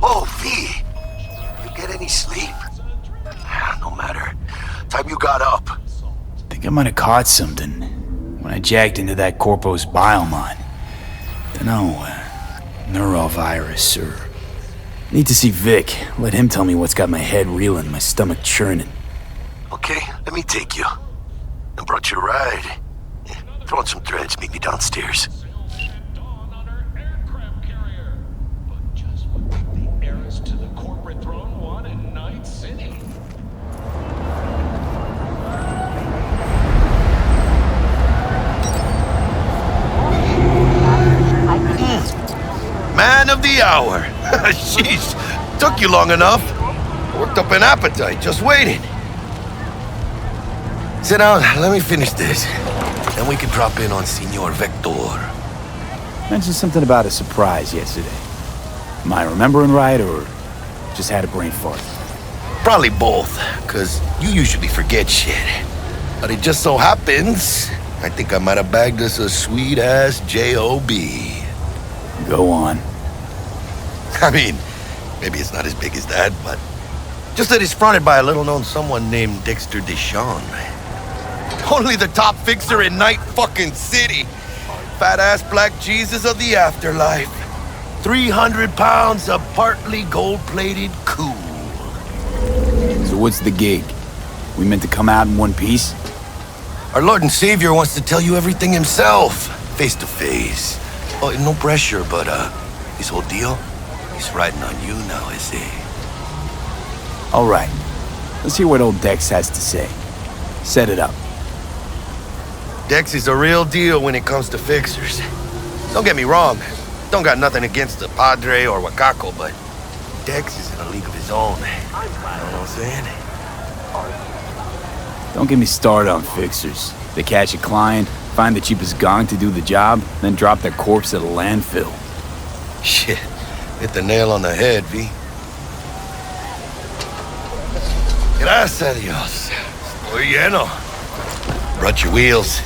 Oh, V. You get any sleep? No matter. Time you got up. Think I might have caught something when I jacked into that Corpo's biomon. Dunno, neurovirus or... Need to see Vic. Let him tell me what's got my head reeling, my stomach churning. Okay, let me take you. I brought you a ride. Throw on some threads, meet me downstairs. Man of the hour. Sheesh, took you long enough. Worked up an appetite, just waiting. Sit down, let me finish this. Then we can drop in on Senor Vector. Mentioned something about a surprise yesterday. Am I remembering right, or just had a brain fart? Probably both, because you usually forget shit. But it just so happens, I think I might have bagged us a sweet-ass J.O.B. Go on. I mean, maybe it's not as big as that, but just that it's fronted by a little-known someone named Dextor Deshawn. Only the top fixer in Night fucking City. Fat-ass black Jesus of the afterlife. 300 pounds of partly gold-plated cool. So what's the gig? We meant to come out in one piece? Our Lord and Savior wants to tell you everything himself, face to face. Oh, no pressure, but this whole deal, he's riding on you now, is he? All right. Let's hear what old Dex has to say. Set it up. Dex is a real deal when it comes to fixers. Don't get me wrong. Don't got nothing against the Padre or Wakako, but Dex is in a league of his own. You know what I'm saying? Don't get me started on fixers. They catch a client, find the cheapest gong to do the job, then drop their corpse at a landfill. Shit. Hit the nail on the head, V. Gracias a Dios. Estoy lleno. Brought your wheels.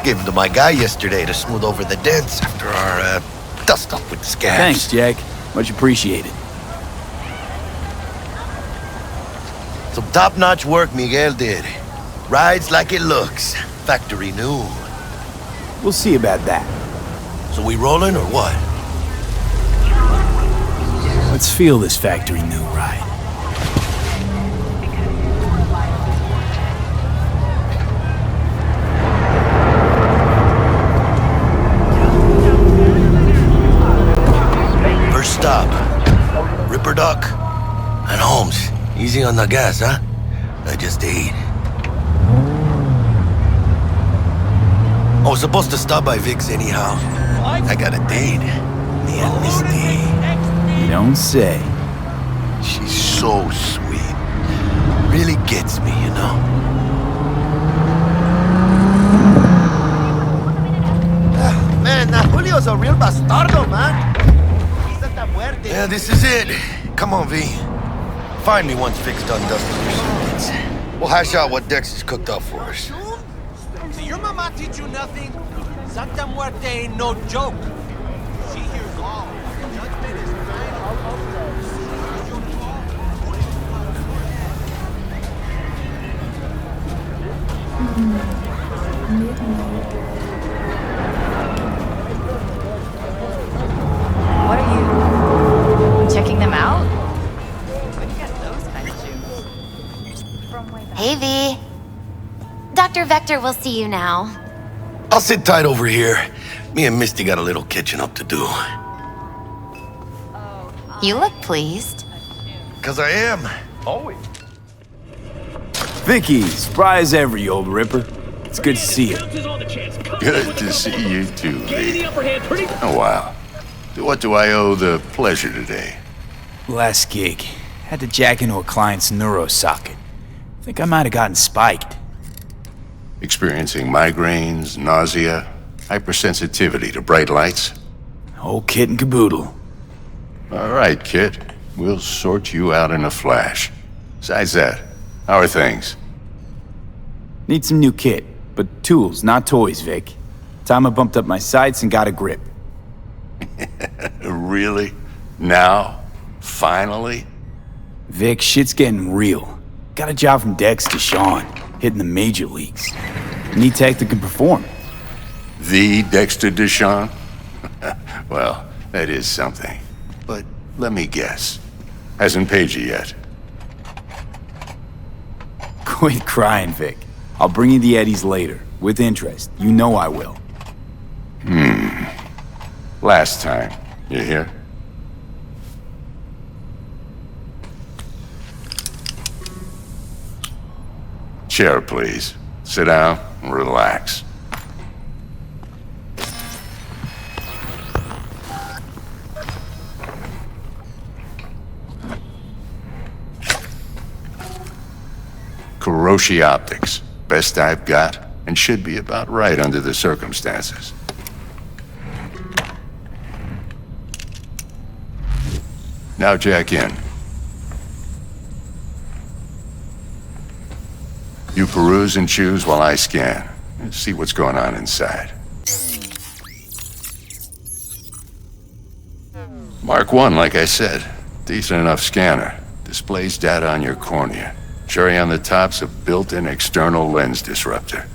Gave them to my guy yesterday to smooth over the dents after our dust-up with the scabs. Thanks, Jack. Much appreciated. Some top-notch work Miguel did. Rides like it looks. Factory new. We'll see about that. So we rolling or what? Let's feel this factory new ride. First stop. Ripper Duck. And Holmes. Easy on the gas, huh? I just ate. I was supposed to stop by Vic's anyhow. I got a date. Me and Misty. You don't say. She's so sweet. Really gets me, you know? Man, Julio's a real bastardo, man. Yeah, this is it. Come on, V. Find me once Vic's done dusting your servants. We'll hash out what Dex has cooked up for us. Did your mama teach you nothing? Santa Muerte ain't no joke. She hears all. Judgment is What are you checking them out? Where'd you get those kind of shoes? From way back. Hey, V. Dr. Vector will see you now. I'll sit tight over here. Me and Misty got a little catching up to do. You look pleased. 'Cause I am. always. Vicky, spry as ever, you old ripper. It's good to see you. Good to see you too, V. Oh, wow. What do I owe the pleasure today? Last gig. Had to jack into a client's neuro socket. Think I might have gotten spiked. Experiencing migraines, nausea, hypersensitivity to bright lights? Whole kit and caboodle. All right, kid. We'll sort you out in a flash. Besides that, how are things? Need some new kit, but tools, not toys, Vic. Time I bumped up my sights and got a grip. Really? Now? Finally? Vic, shit's getting real. Got a job from Dextor Sean, hitting the major leagues. Need tech that can perform. The Dextor Deshawn? Well, that is something. But let me guess. Hasn't paid you yet. Quit crying, Vic. I'll bring you the eddies later, with interest. You know I will. Last time. You hear? Chair, please. Sit down and relax. Kuroshi Optics. Best I've got, and should be about right under the circumstances. Now jack in. You peruse and choose while I scan. See what's going on inside. Mark 1, like I said. Decent enough scanner. Displays data on your cornea. Cherry on the top's a built-in external lens disruptor.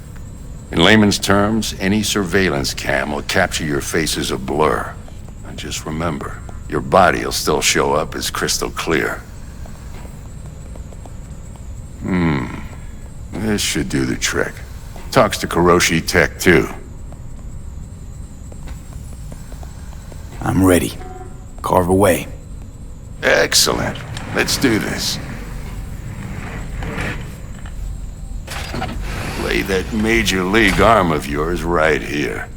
In layman's terms, any surveillance cam will capture your face as a blur. And just remember, your body will still show up as crystal clear. This should do the trick. Talks to Kuroshi Tech, too. I'm ready. Carve away. Excellent. Let's do this. Lay that major league arm of yours right here.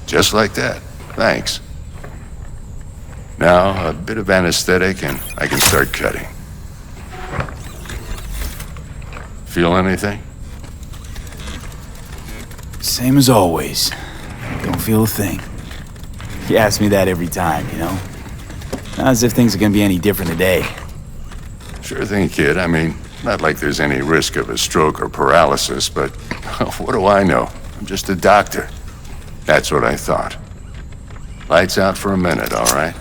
Just like that. Thanks. Now, a bit of anesthetic and I can start cutting. Feel anything? Same as always. Don't feel a thing. You ask me that every time, you know? Not as if things are gonna be any different today. Sure thing, kid. I mean, not like there's any risk of a stroke or paralysis, but what do I know? I'm just a doctor. That's what I thought. Lights out for a minute, all right?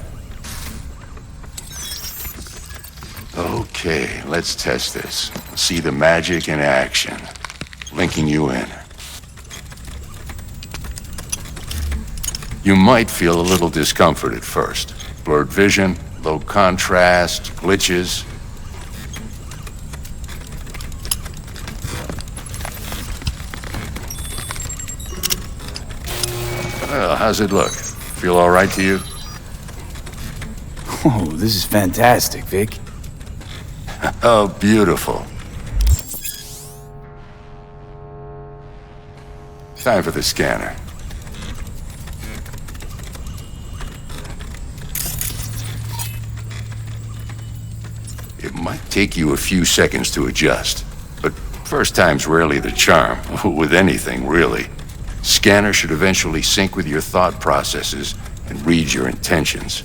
Okay, let's test this. See the magic in action. Linking you in. You might feel a little discomfort at first. Blurred vision, low contrast, glitches. Well, how's it look? Feel all right to you? Oh, this is fantastic, Vic. Oh, beautiful. Time for the scanner. It might take you a few seconds to adjust, but first time's rarely the charm, with anything, really. Scanner should eventually sync with your thought processes and read your intentions.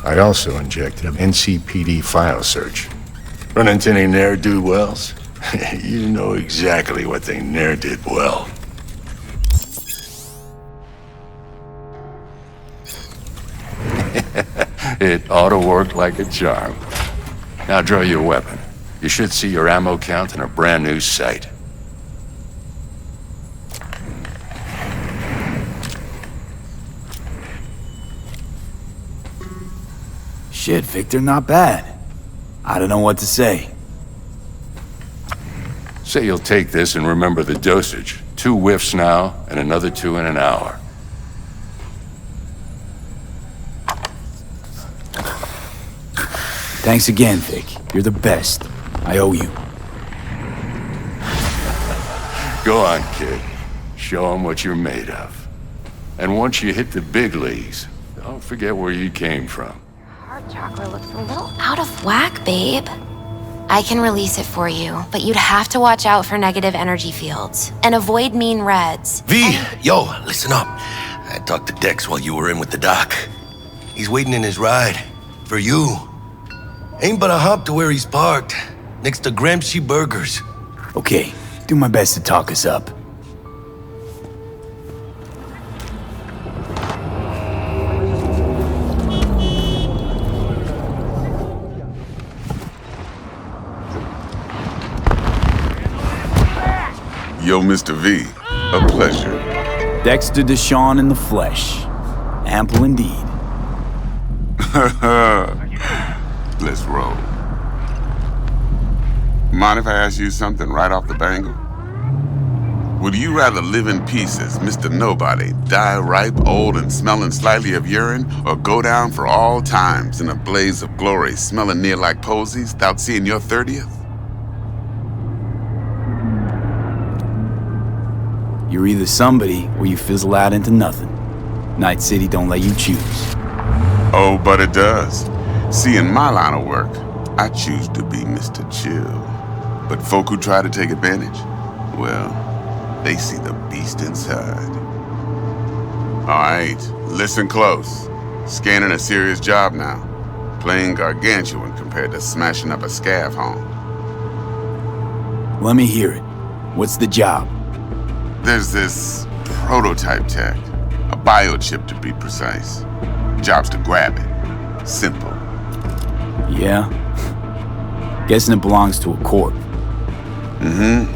I also injected an NCPD file search. Run into any ne'er-do-wells? You know exactly what they ne'er did well. It ought to work like a charm. Now draw your weapon. You should see your ammo count in a brand new sight. Shit, Victor, not bad. I don't know what to say. Say you'll take this and remember the dosage. 2 whiffs now, and another 2 in an hour. Thanks again, Vic. You're the best. I owe you. Go on, kid. Show 'em what you're made of. And once you hit the big leagues, don't forget where you came from. Heart chakra looks a little out of whack, babe. I can release it for you, but you'd have to watch out for negative energy fields and avoid mean reds. V, yo, listen up. I talked to Dex while you were in with the doc. He's waiting in his ride. For you. Ain't but a hop to where he's parked. Next to Gramsci Burgers. Okay, do my best to talk us up. Yo, Mr. V, a pleasure. Dexter Deshawn in the flesh. Ample indeed. Let's roll. Mind if I ask you something right off the bangle? Would you rather live in peace as Mr. Nobody, die ripe, old, and smelling slightly of urine, or go down for all times in a blaze of glory, smelling near like posies, without seeing your 30th? You're either somebody or you fizzle out into nothing. Night City don't let you choose. Oh, but it does. See, in my line of work, I choose to be Mr. Chill. But folk who try to take advantage, well, they see the beast inside. All right, listen close. Scanning a serious job now. Playing gargantuan compared to smashing up a scav home. Let me hear it. What's the job? There's this prototype tech, a biochip to be precise. Job's to grab it. Simple. Yeah? Guessing it belongs to a corp. Mm-hmm.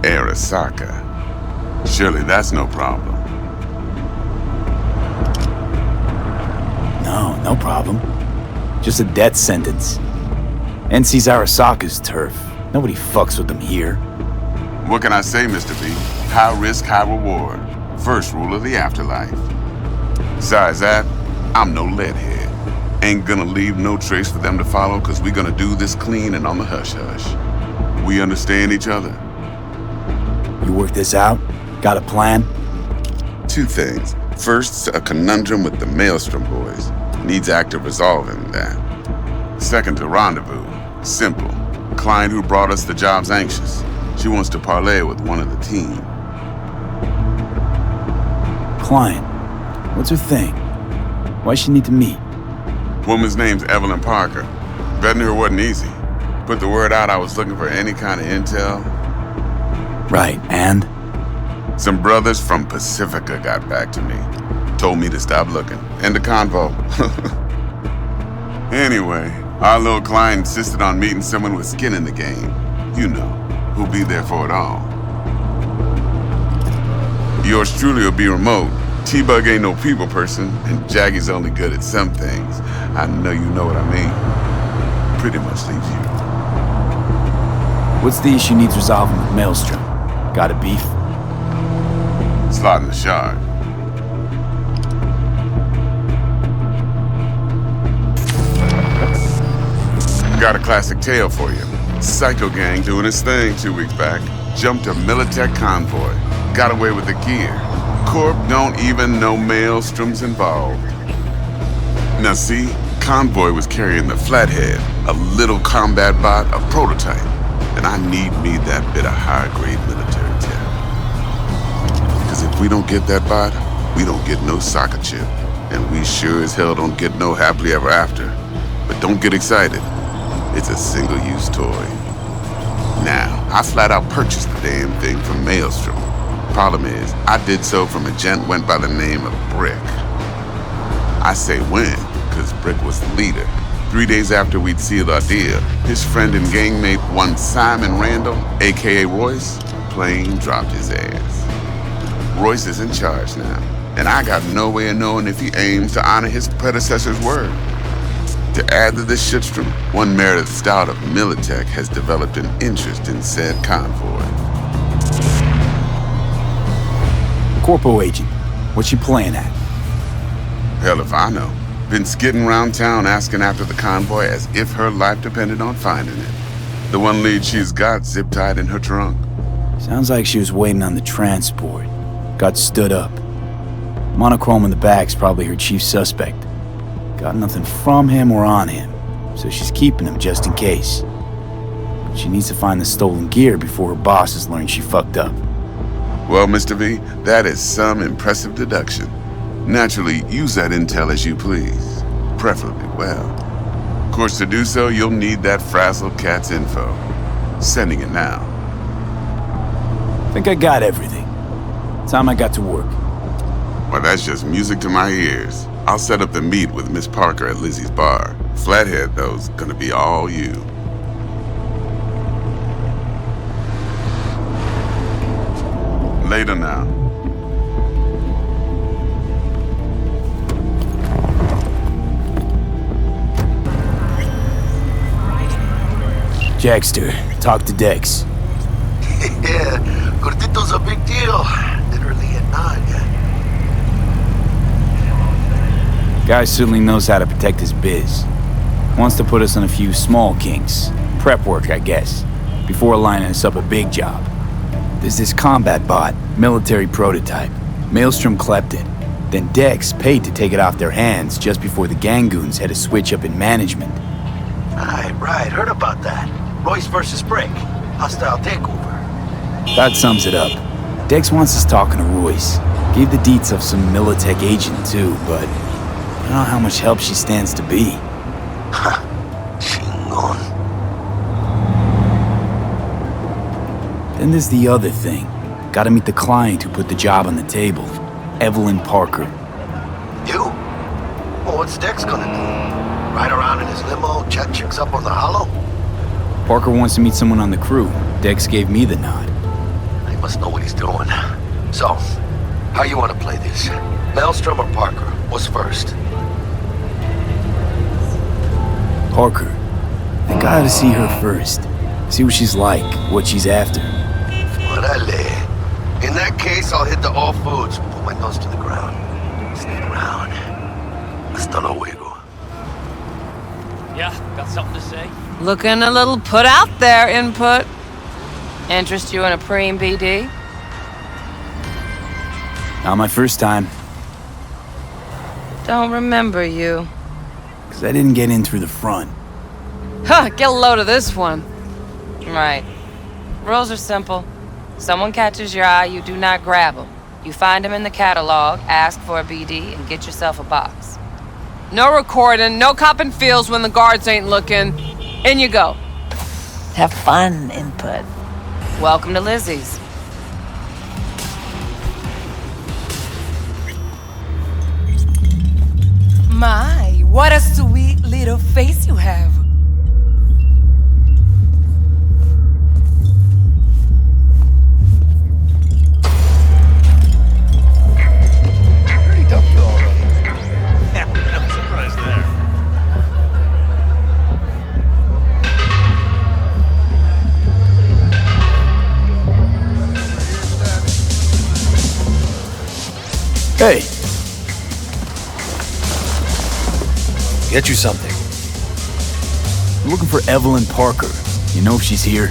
Arasaka. Surely that's no problem. No problem. Just a death sentence. NC's Arasaka's turf. Nobody fucks with them here. What can I say, Mr. B? High risk, high reward. First rule of the afterlife. Besides that, I'm no leadhead. Ain't gonna leave no trace for them to follow, cause we gonna do this clean and on the hush-hush. We understand each other? You work this out? Got a plan? Two things. First, a conundrum with the Maelstrom boys. Needs active resolving that. Second, a rendezvous. Simple. Client who brought us the job's anxious. She wants to parlay with one of the team. Client? What's her thing? Why she need to meet? Woman's name's Evelyn Parker. Betting her wasn't easy. Put the word out I was looking for any kind of intel. Right, and? Some brothers from Pacifica got back to me. Told me to stop looking. End of convo. Anyway, our little client insisted on meeting someone with skin in the game. You know, who'll be there for it all. Yours truly will be remote. T-Bug ain't no people person, and Jaggy's only good at some things. I know you know what I mean. Pretty much leaves you. What's the issue needs resolving with Maelstrom? Got a beef? Slotting the shard. Got a classic tale for you. Psycho gang doing his thing 2 weeks back. Jumped a Militech convoy. Got away with the gear. Corp don't even know Maelstrom's involved. Now see, convoy was carrying the Flathead, a little combat bot, a prototype. And I need me that bit of high-grade military tech. Because if we don't get that bot, we don't get no soccer chip. And we sure as hell don't get no happily ever after. But don't get excited. It's a single-use toy. Now, I flat out purchased the damn thing from Maelstrom. Problem is, I did so from a gent went by the name of Brick. I say when, because Brick was the leader. 3 days after we'd sealed our deal, his friend and gangmate, one Simon Randall, aka Royce, plain dropped his ass. Royce is in charge now, and I got no way of knowing if he aims to honor his predecessor's word. To add to this shitstorm, one Meredith Stout of Militech has developed an interest in said convoy. Corpo agent, what's she playing at? Hell if I know. Been skidding around town asking after the convoy as if her life depended on finding it. The one lead she's got zip-tied in her trunk. Sounds like she was waiting on the transport. Got stood up. Monochrome in the back's probably her chief suspect. Got nothing from him or on him, so she's keeping him just in case. But she needs to find the stolen gear before her bosses learn she fucked up. Well, Mr. V, that is some impressive deduction. Naturally, use that intel as you please, preferably well. Of course, to do so, you'll need that frazzled cat's info. Sending it now. Think I got everything. Time I got to work. Well, that's just music to my ears. I'll set up the meet with Miss Parker at Lizzie's bar. Flathead, though's gonna be all you. later now. Dexter, talk to Dex. Yeah, Gordito's a big deal. Literally at night, yeah. Guy certainly knows how to protect his biz. Wants to put us on a few small kinks. Prep work, I guess. Before lining us up a big job. There's this combat bot, military prototype. Maelstrom clept it. Then Dex paid to take it off their hands just before the Gangoons had a switch up in management. Right, heard about that. Royce versus Brick. Hostile takeover. That sums it up. Dex wants us talking to Royce. Gave the deets of some Militech agent too, but I don't know how much help she stands to be. Chingon. Then there's the other thing. Gotta meet the client who put the job on the table. Evelyn Parker. You? Well, what's Dex gonna do? Ride around in his limo, chat chicks up on the hollow? Parker wants to meet someone on the crew. Dex gave me the nod. He must know what he's doing. So, how you want to play this? Maelstrom or Parker? What's first? Parker. I think I ought to see her first. See what she's like, what she's after. Orale. In that case, I'll hit the all foods and put my nose to the ground. Sneak around. Hasta luego. Yeah, got something to say? Looking a little put out there, input. Interest you in a preem BD? Not my first time, Don't remember you. because I didn't get in through the front. Huh, get a load of this one. Right. Rules are simple. Someone catches your eye, you do not grab them. You find them in the catalog, ask for a BD, and get yourself a box. No recording, no copping feels when the guards ain't looking. In you go. Have fun, input. Welcome to Lizzie's. My, what a sweet little face you have. Pretty dumb you already. Yeah, I'm surprised there. Hey, Get you something. I'm looking for Evelyn Parker. You know if she's here?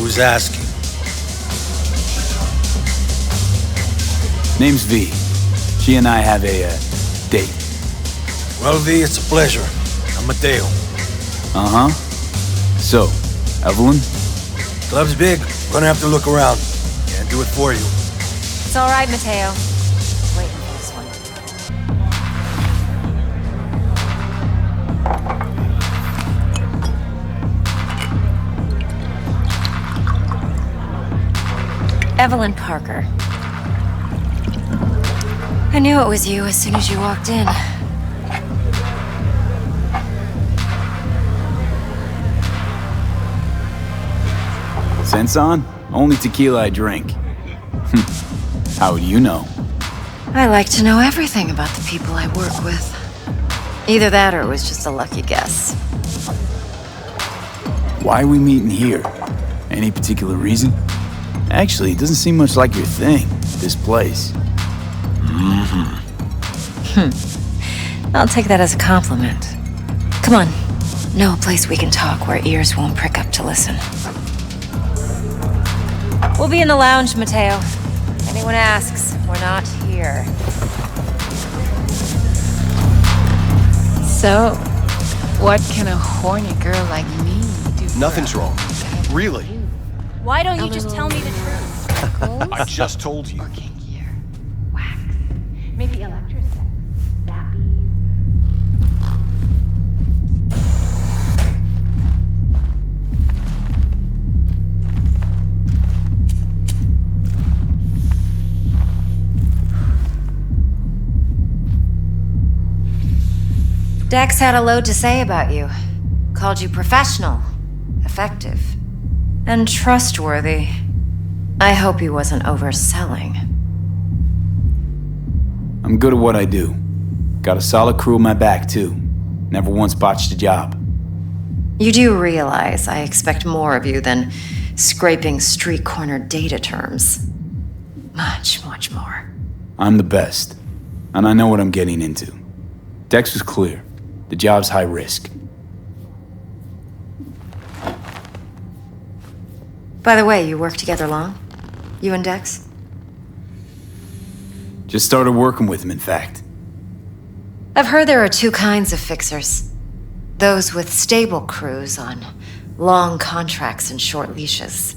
Who's asking? Name's V. She and I have a, date. Well, V, it's a pleasure. I'm Mateo. Uh-huh. So, Evelyn? Club's big. Gonna have to look around. Can't do it for you. It's all right, Mateo. Waiting for this one. Evelyn Parker. I knew it was you as soon as you walked in. Sense on? Only tequila I drink. How would you know? I like to know everything about the people I work with. Either that or it was just a lucky guess. Why are we meeting here? Any particular reason? Actually, it doesn't seem much like your thing, this place. I'll take that as a compliment. Come on. Know a place we can talk where ears won't prick up to listen. We'll be in the lounge, Mateo. Anyone asks, we're not here. So, what can a horny girl like me do? Nothing's wrong. Really. Why don't you just tell me the truth? I just told you. Or kinkier? Wax. Maybe electroset. Zappy. Dex had a load to say about you. Called you professional, effective, and trustworthy. I hope he wasn't overselling. I'm good at what I do. Got a solid crew on my back, too. Never once botched a job. You do realize I expect more of you than scraping street corner data terms. Much, much more. I'm the best, and I know what I'm getting into. Dex was clear. The job's high risk. By the way, you work together long? You and Dex? Just started working with him, in fact. I've heard there are two kinds of fixers. Those with stable crews on long contracts and short leashes.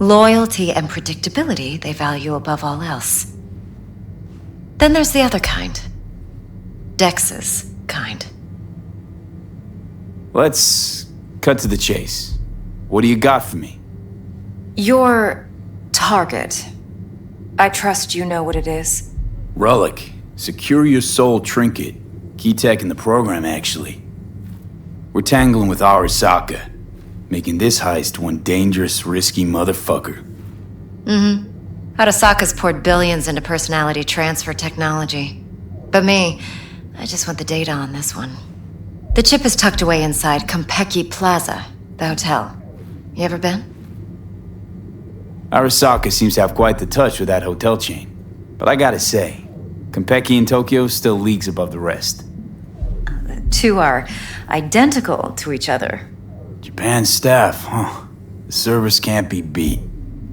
Loyalty and predictability they value above all else. Then there's the other kind. Dex's kind. Let's cut to the chase. What do you got for me? Your target. I trust you know what it is. Relic. Secure your soul trinket. Key tech in the program, actually. We're tangling with ASUSTeK, making this heist one dangerous, risky motherfucker. ASUSTeK's poured billions into personality transfer technology. But me, I just want the data on this one. The chip is tucked away inside Konpeki Plaza, the hotel. You ever been? ASUSTeK seems to have quite the touch with that hotel chain. But I gotta say, Konpeki in Tokyo still leagues above the rest. The two are identical to each other. Japan staff, huh? The service can't be beat.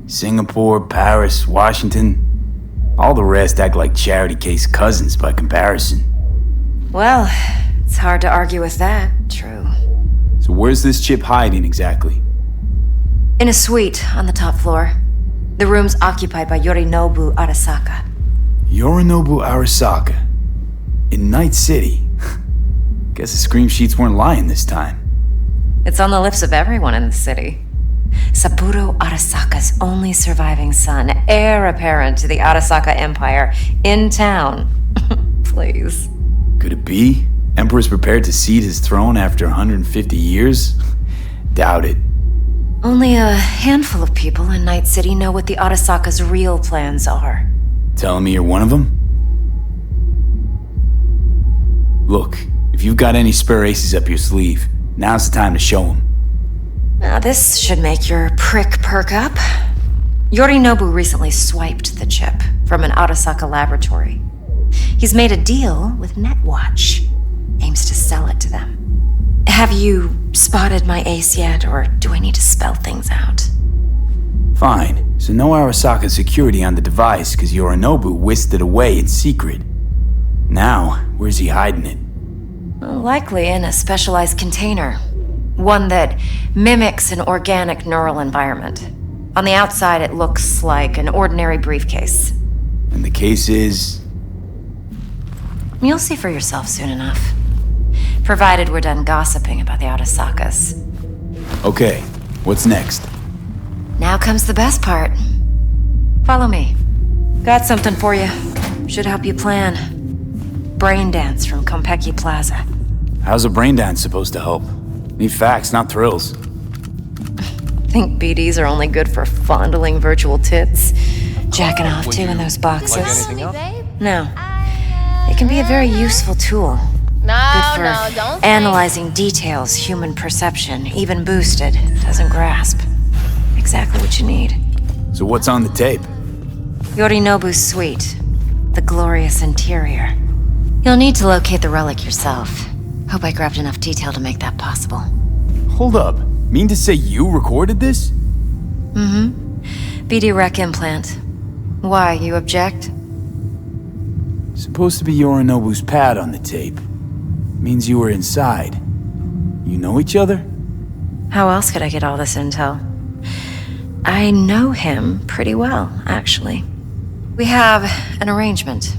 Singapore, Paris, Washington. All the rest act like charity case cousins by comparison. Well, it's hard to argue with that, true. So where's this chip hiding exactly? In a suite on the top floor. The room's occupied by Yorinobu Arasaka. Yorinobu Arasaka? In Night City? Guess the scream sheets weren't lying this time. It's on the lips of everyone in the city. Saburo Arasaka's only surviving son, heir apparent to the Arasaka Empire, in town. Please. Could it be? Emperor's prepared to cede his throne after 150 years? Doubt it. Only a handful of people in Night City know what the Arasaka's real plans are. Telling me you're one of them? Look, if you've got any spare aces up your sleeve, now's the time to show them. Now this should make your prick perk up. Yorinobu recently swiped the chip from an Arasaka laboratory. He's made a deal with Netwatch. Aims to sell it to them. Have you spotted my ace yet, or do I need to spell things out? Fine. So no Arasaka security on the device because Yorinobu whisked it away in secret. Now, where's he hiding it? Likely in a specialized container. One that mimics an organic neural environment. On the outside, it looks like an ordinary briefcase. And the case is? You'll see for yourself soon enough. Provided we're done gossiping about the Arasakas. Okay, what's next? Now comes the best part. Follow me. Got something for you. Should help you plan. Braindance from Konpeki Plaza. How's a braindance supposed to help? Need facts, not thrills. Think BDs are only good for fondling virtual tits? Jacking off to in those boxes? No. It can be a very useful tool. Good for analyzing details human perception, even boosted, doesn't grasp. Exactly what you need. So what's on the tape? Yorinobu's suite. The glorious interior. You'll need to locate the relic yourself. Hope I grabbed enough detail to make that possible. Hold up. Mean to say you recorded this? BD rec implant. Why, you object? Supposed to be Yorinobu's pad on the tape. Means you were inside. You know each other? How else could I get all this intel? I know him pretty well, actually. We have an arrangement.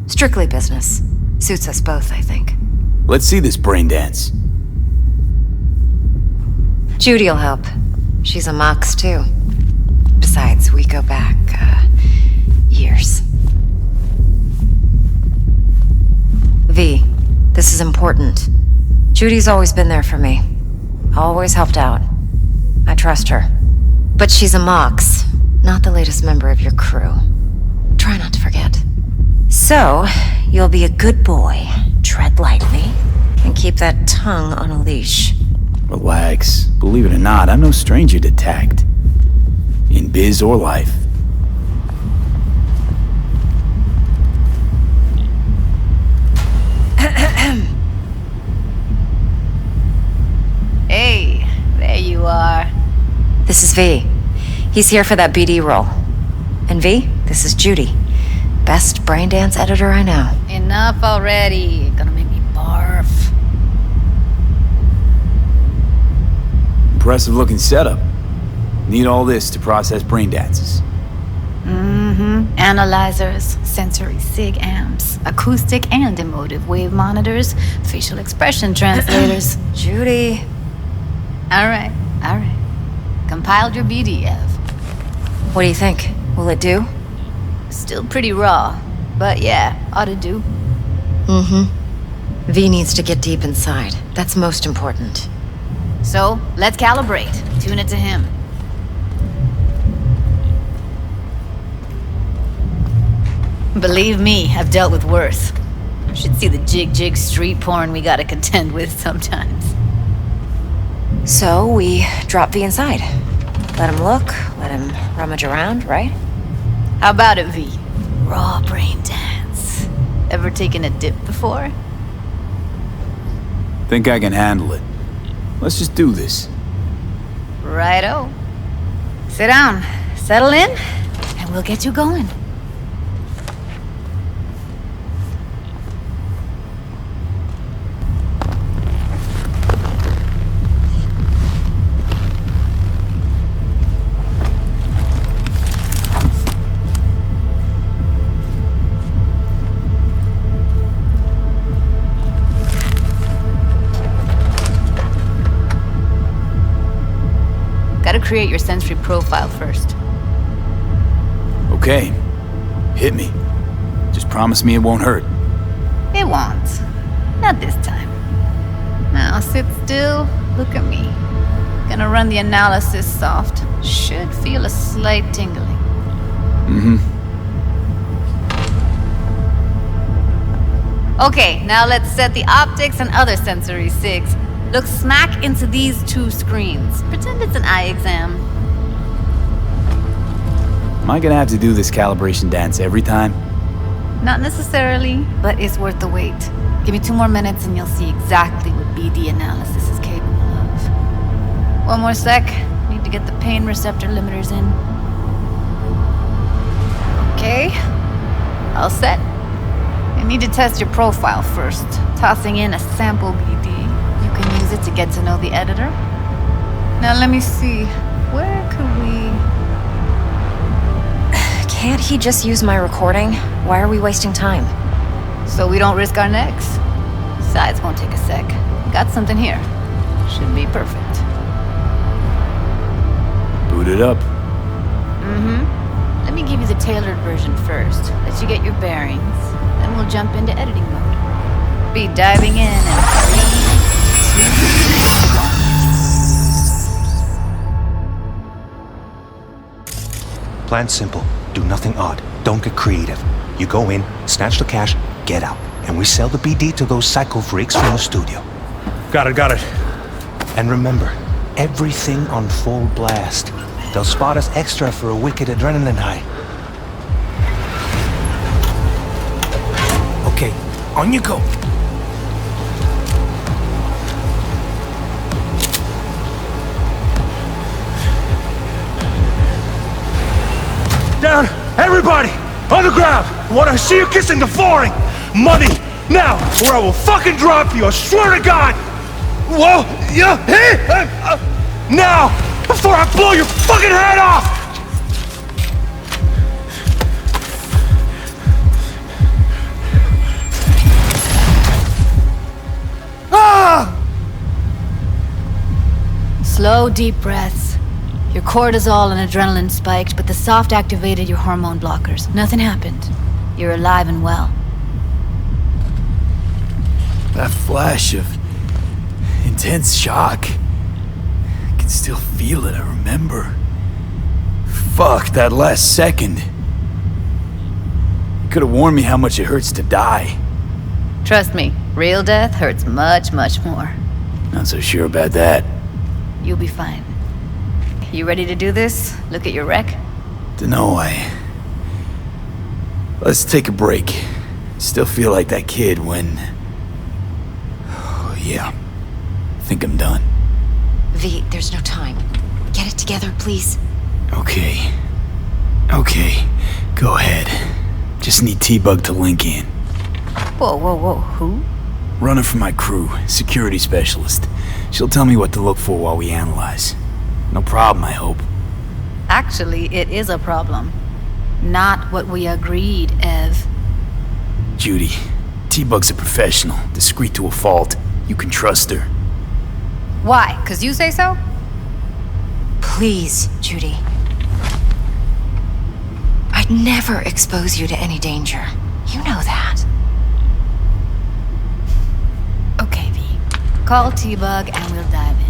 Strictly business. Suits us both, I think. Let's see this braindance. Judy'll help. She's a Mox, too. Besides, we go back, years. V, this is important. Judy's always been there for me. Always helped out. I trust her. But she's a Mox, not the latest member of your crew. Try not to forget. So, you'll be a good boy, tread lightly, and keep that tongue on a leash. Relax. Believe it or not, I'm no stranger to tact. In biz or life. Hey, there you are. This is V. He's here for that BD role. And V, this is Judy. Best Braindance editor I know. Enough already. Gonna make me barf. Impressive looking setup. Need all this to process brain dances. Mm-hmm. Analyzers, sensory sig amps, acoustic and emotive wave monitors, facial expression translators. Judy. All right. Compiled your BDF. What do you think? Will it do? Still pretty raw, but yeah, ought to do. V needs to get deep inside. That's most important. So, let's calibrate. Tune it to him. Believe me, I've dealt with worse. Should see the jig street porn we gotta contend with sometimes. So, we drop V inside. Let him look, let him rummage around, right? How about it, V? Raw brain dance. Ever taken a dip before? Think I can handle it. Let's just do this. Righto. Sit down, settle in, and we'll get you going. Gotta create your sensory profile first. Okay. Hit me. Just promise me it won't hurt. It won't. Not this time. Now sit still, look at me. Gonna run the analysis soft. Should feel a slight tingling. Okay, now let's set the optics and other sensory sigs. Look smack into these two screens. Pretend it's an eye exam. Am I gonna have to do this calibration dance every time? Not necessarily, but it's worth the wait. Give me 2 more minutes and you'll see exactly what BD analysis is capable of. 1 more sec. Need to get the pain receptor limiters in. Okay. All set. I need to test your profile first. Tossing in a sample BD. You can use it to get to know the editor. Now let me see. Where could we... Can't he just use my recording? Why are we wasting time? So we don't risk our necks. Besides, won't take a sec. Got something here. Should be perfect. Boot it up. Let me give you the tailored version first. Let you get your bearings. Then we'll jump into editing mode. Be diving in and 3, 2, 1. Plan simple. Do nothing odd. Don't get creative. You go in, snatch the cash, get out. And we sell the BD to those psycho freaks from the studio. Got it. And remember, everything on full blast. They'll spot us extra for a wicked adrenaline high. Okay, on you go. Down! Everybody! On the ground! I want to see you kissing the flooring! Money! Now! Or I will fucking drop you! I swear to God! Whoa! Yeah! Hey! Now! Before I blow your fucking head off! Ah! slow, deep breaths. Your cortisol and adrenaline spiked, but the soft activated your hormone blockers. Nothing happened. You're alive and well. That flash of intense shock. I can still feel it, I remember. Fuck, that last second. You could have warned me how much it hurts to die. Trust me, real death hurts much, much more. Not so sure about that. You'll be fine. You ready to do this? Look at your wreck? Dunno, Let's take a break. Still feel like that kid when... Oh, yeah. I think I'm done. V, there's no time. Get it together, please. Okay. Okay. Go ahead. Just need T-Bug to link in. Whoa, whoa, whoa. Who? Runner for my crew. Security specialist. She'll tell me what to look for while we analyze. No problem, I hope. Actually, it is a problem. Not what we agreed, Ev. Judy, T-Bug's a professional, discreet to a fault. You can trust her. Why? 'Cause you say so? Please, Judy. I'd never expose you to any danger. You know that. Okay, V. Call T-Bug and we'll dive in.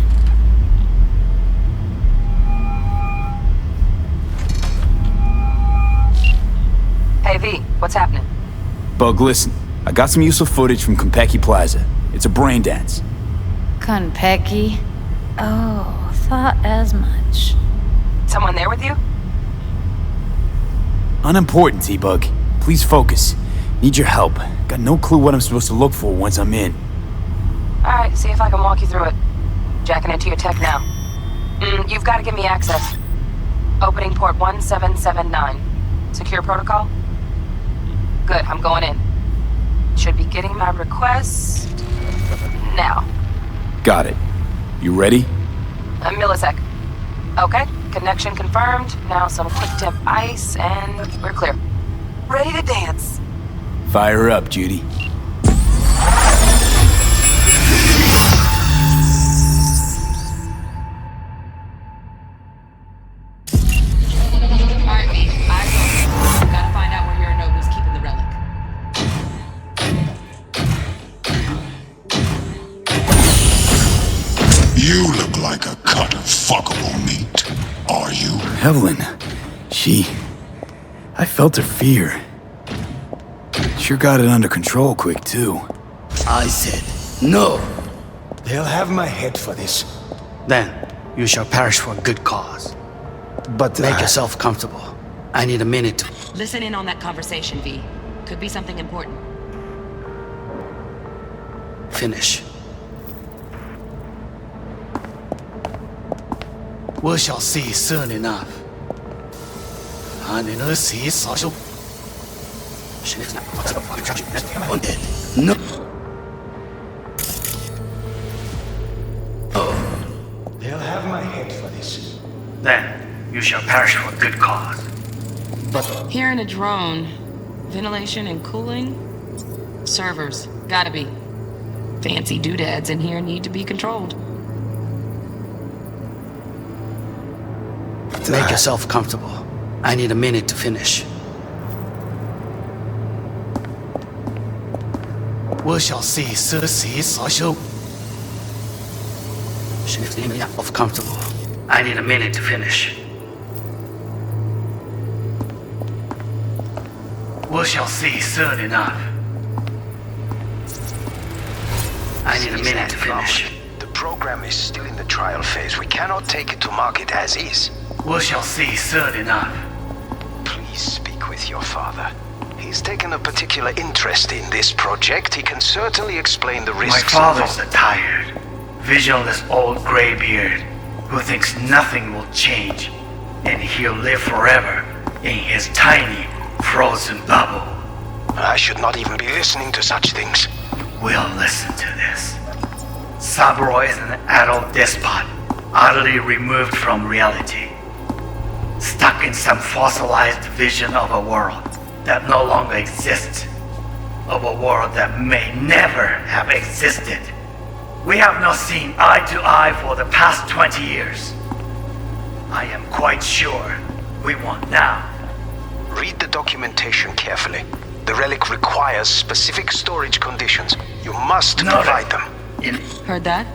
Hey, V, what's happening? Bug, listen. I got some useful footage from Konpeki Plaza. It's a Braindance. Konpeki? Oh, thought as much. Someone there with you? Unimportant, T-Bug. Please focus. Need your help. Got no clue what I'm supposed to look for once I'm in. Alright, see if I can walk you through it. Jacking into your tech now. You've got to give me access. Opening port 1779. Secure protocol? Good, I'm going in. Should be getting my request... now. Got it. You ready? A millisec. Okay, connection confirmed. Now some quick temp ice, and we're clear. Ready to dance. Fire up, Judy. Alright, V, gotta find out where Yorinobu's keeping the relic. You look like a cut of fuckable meat. Are you? Evelyn. I felt her fear. Sure got it under control quick, too. I said, no. They'll have my head for this. Then, you shall perish for a good cause. But make yourself comfortable. I need a minute to... Listen in on that conversation, V. Could be something important. finish. We shall see soon enough. No. They'll have my head for this. Then you shall perish for a good cause. But here in a drone, ventilation and cooling, servers, gotta be. Fancy doodads in here need to be controlled. Make yourself comfortable. I need a minute to finish. We shall see soon. Comfortable. I need a minute to finish. We shall see soon enough. I need a minute to finish. The program is still in the trial phase. We cannot take it to market as is. We shall see soon enough. Please speak with your father. He's taken a particular interest in this project. He can certainly explain the risks. My father's a tired, visionless old graybeard who thinks nothing will change, and he'll live forever in his tiny, frozen bubble. I should not even be listening to such things. We'll listen to this. Saburo is an adult despot, utterly removed from reality. Stuck in some fossilized vision of a world that no longer exists. Of a world that may never have existed. We have not seen eye to eye for the past 20 years. I am quite sure we want now. Read the documentation carefully. The relic requires specific storage conditions. You must provide them. Heard that?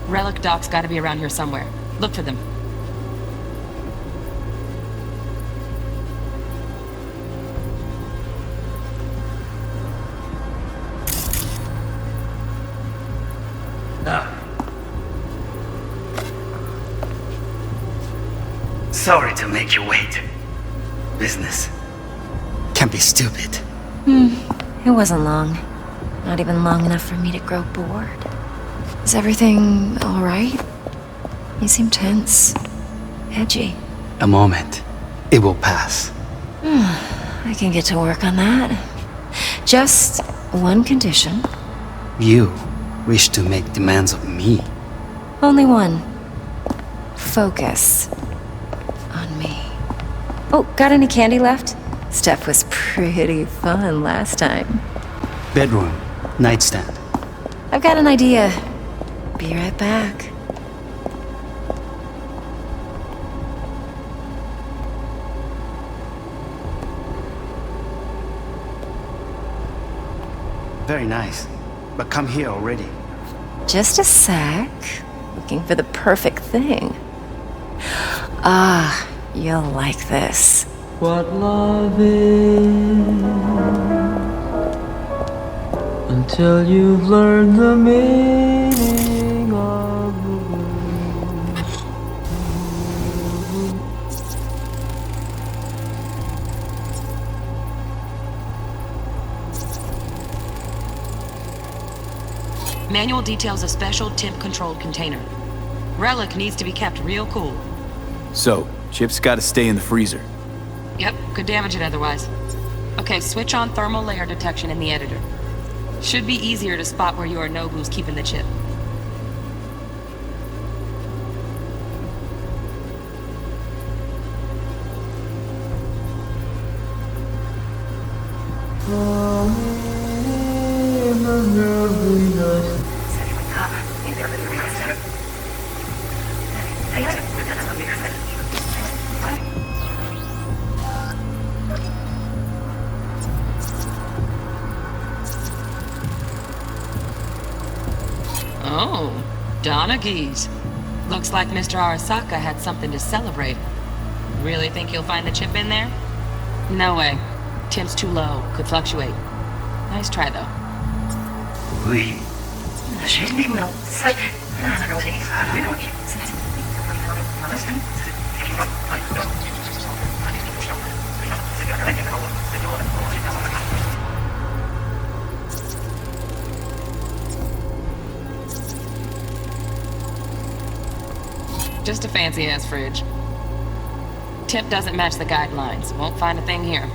Relic docs gotta be around here somewhere. Look for them. Sorry to make you wait. Business can be stupid. It wasn't long. Not even long enough for me to grow bored. Is everything alright? You seem tense. Edgy. A moment. It will pass. I can get to work on that. Just one condition. You wish to make demands of me. Only one. Focus on me. Oh, got any candy left? Stuff was pretty fun last time. Bedroom. Nightstand. I've got an idea. Be right back. Very nice. But come here already. Just a sec. Looking for the perfect thing. Ah, you'll like this. What love is until you've learned the meaning of the word. Manual details a special temp-controlled container. Relic needs to be kept real cool. So, Chip's gotta stay in the freezer. Yep, could damage it otherwise. Okay, switch on thermal layer detection in the editor. Should be easier to spot where Yorinobu's keeping the chip. Oh, Donaghys. Looks like Mr. Arasaka had something to celebrate. Really think you'll find the chip in there? No way. Temp's too low. Could fluctuate. Nice try, though. Just a fancy-ass fridge. Tip doesn't match the guidelines. Won't find a thing here.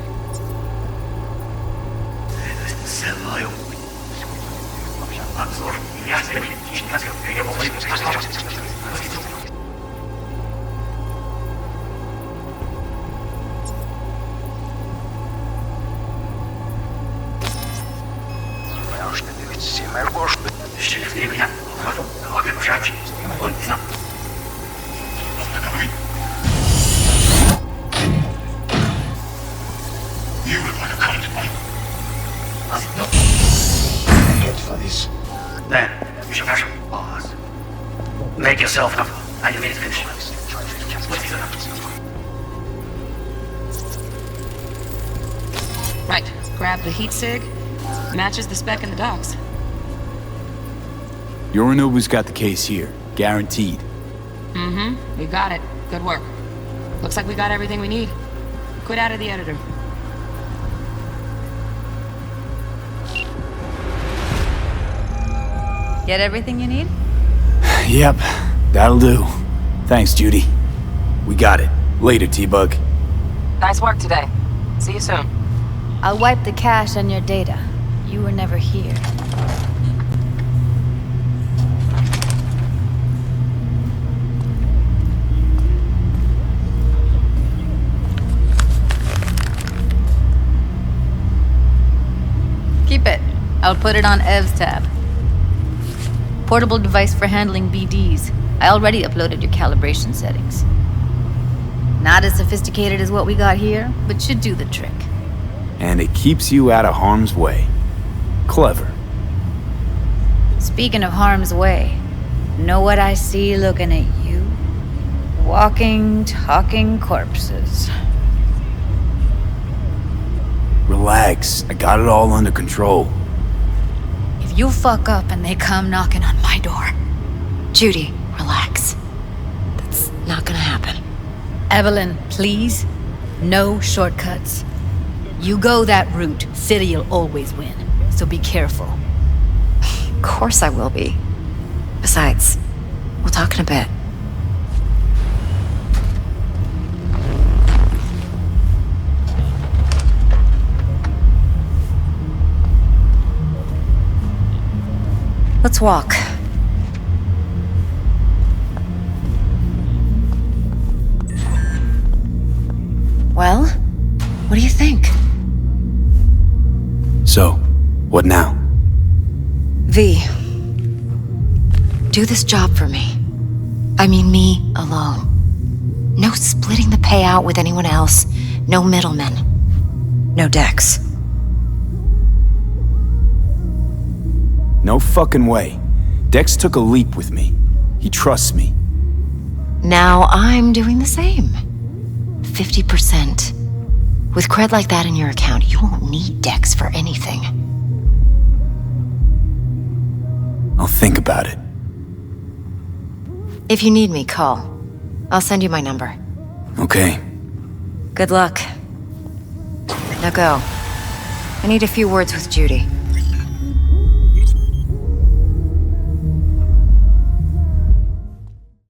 You look like a cunt. For this. Then, you shall pass pause. Make yourself up. I need to finish. Right, grab the heat sig. Matches the spec in the docs. Yorinobu's got the case here. Guaranteed. Mm-hmm, we got it. Good work. Looks like we got everything we need. Quit out of the editor. Get everything you need? Yep, that'll do. Thanks, Judy. We got it. Later, T-Bug. Nice work today. See you soon. I'll wipe the cache on your data. You were never here. Keep it. I'll put it on Ev's tab. Portable device for handling BDs. I already uploaded your calibration settings. Not as sophisticated as what we got here, but should do the trick. And it keeps you out of harm's way. Clever. Speaking of harm's way, know what I see looking at you? Walking, talking corpses. Relax. I got it all under control. If you fuck up and they come knocking on my door... Judy, relax. That's not gonna happen. Evelyn, please. No shortcuts. You go that route, City'll always win. So be careful. Of course I will be. Besides, we'll talk in a bit. Let's walk. Well, what do you think? So, what now? V, do this job for me. I mean me alone. No splitting the payout with anyone else. No middlemen. No Dex. No fucking way. Dex took a leap with me. He trusts me. Now I'm doing the same. 50%. With cred like that in your account, you won't need Dex for anything. I'll think about it. If you need me, call. I'll send you my number. Okay. Good luck. Now go. I need a few words with Judy.